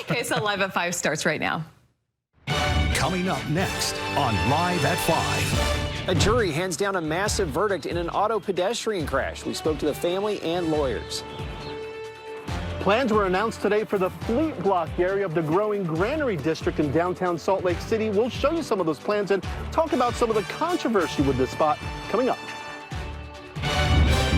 KSL Live at 5 starts right now. Coming up next on Live at 5. A jury hands down a massive verdict in an auto pedestrian crash. We spoke to the family and lawyers. Plans were announced today for the Fleet Block area of the growing Granary District in downtown Salt Lake City. We'll show you some of those plans and talk about some of the controversy with this spot coming up.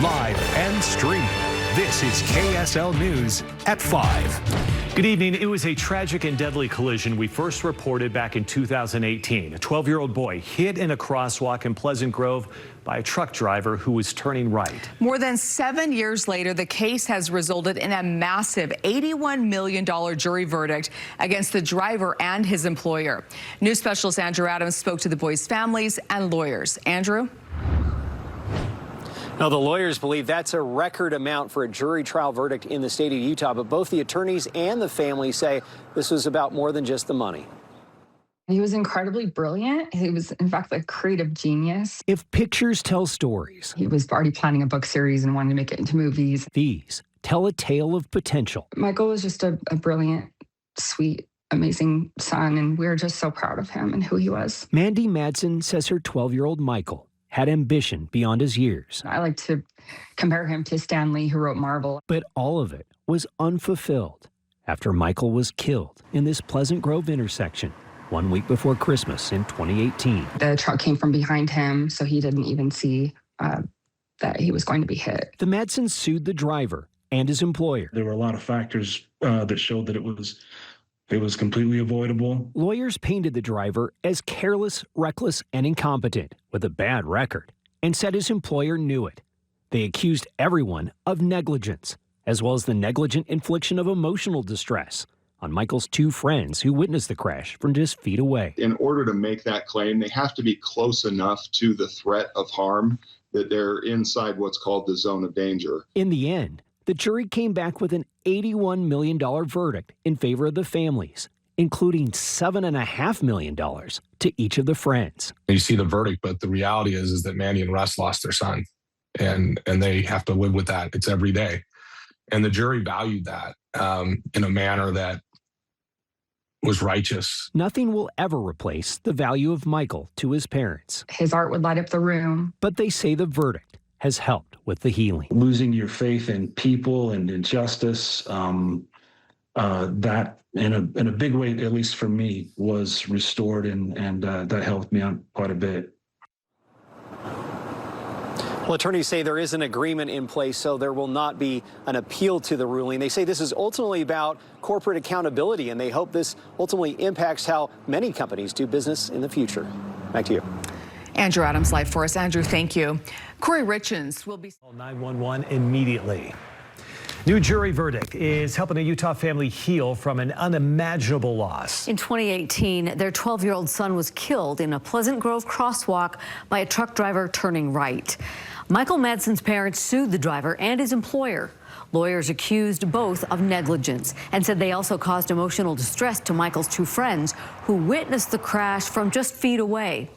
Live and streaming. This is KSL News at 5. Good evening. It was a tragic and deadly collision we first reported back in 2018. A 12-year-old boy hit in a crosswalk in Pleasant Grove by a truck driver who was turning right. More than 7 years later, the case has resulted in a massive $81 million jury verdict against the driver and his employer. News specialist Andrew Adams spoke to the boys' families and lawyers. Andrew? Now, the lawyers believe that's a record amount for a jury trial verdict in the state of Utah, but both the attorneys and the family say this was about more than just the money. He was incredibly brilliant. He was, in fact, a creative genius. If pictures tell stories, He was already planning a book series and wanted to make it into movies. these tell a tale of potential. Michael was just a brilliant, sweet, amazing son, and we were just so proud of him and who he was. Mandy Madsen says her 12-year-old Michael had ambition beyond his years, I like to compare him to Stan Lee, who wrote Marvel. but all of it was unfulfilled after Michael was killed in this Pleasant Grove intersection 1 week before Christmas in 2018. The truck came from behind him, so he didn't even see that he was going to be hit. The Madsens sued the driver and his employer. There were a lot of factors that showed that it was completely avoidable. Lawyers painted the driver as careless, reckless, and incompetent with a bad record and said his employer knew it. They accused everyone of negligence, as well as the negligent infliction of emotional distress on Michael's two friends who witnessed the crash from just feet away. In order to make that claim, they have to be close enough to the threat of harm that they're inside what's called the zone of danger. In the end, the jury came back with an $81 million verdict in favor of the families, including $7.5 million to each of the friends. You see the verdict, but the reality is that Mandy and Russ lost their son, and they have to live with that. It's every day. And the jury valued that in a manner that was righteous. Nothing will ever replace the value of Michael to his parents, His art would light up the room. but they say the verdict has helped with the healing. Losing your faith in people and in justice, that in a big way, at least for me, was restored, and that helped me out quite a bit. Well, attorneys say there is an agreement in place, so there will not be an appeal to the ruling. They say this is ultimately about corporate accountability, and they hope this ultimately impacts how many companies do business in the future. Back to you. Andrew Adams live for us. Andrew, thank you. Corey Richens will be... Call 911 immediately. New jury verdict is helping a Utah family heal from an unimaginable loss. In 2018, their 12-year-old son was killed in a Pleasant Grove crosswalk by a truck driver turning right. Michael Madsen's parents sued the driver and his employer. Lawyers accused both of negligence and said they also caused emotional distress to Michael's two friends who witnessed the crash from just feet away.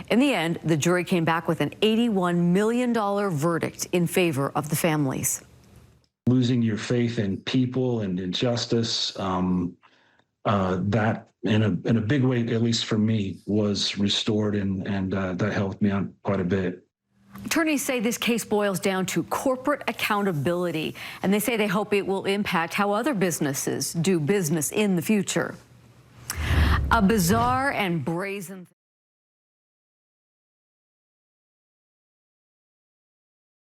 In the end, the jury came back with an $81 million verdict in favor of the families. Losing your faith in people and in justice, that in a big way, at least for me, was restored, and that helped me out quite a bit. Attorneys say this case boils down to corporate accountability, and they say they hope it will impact how other businesses do business in the future. A bizarre and brazen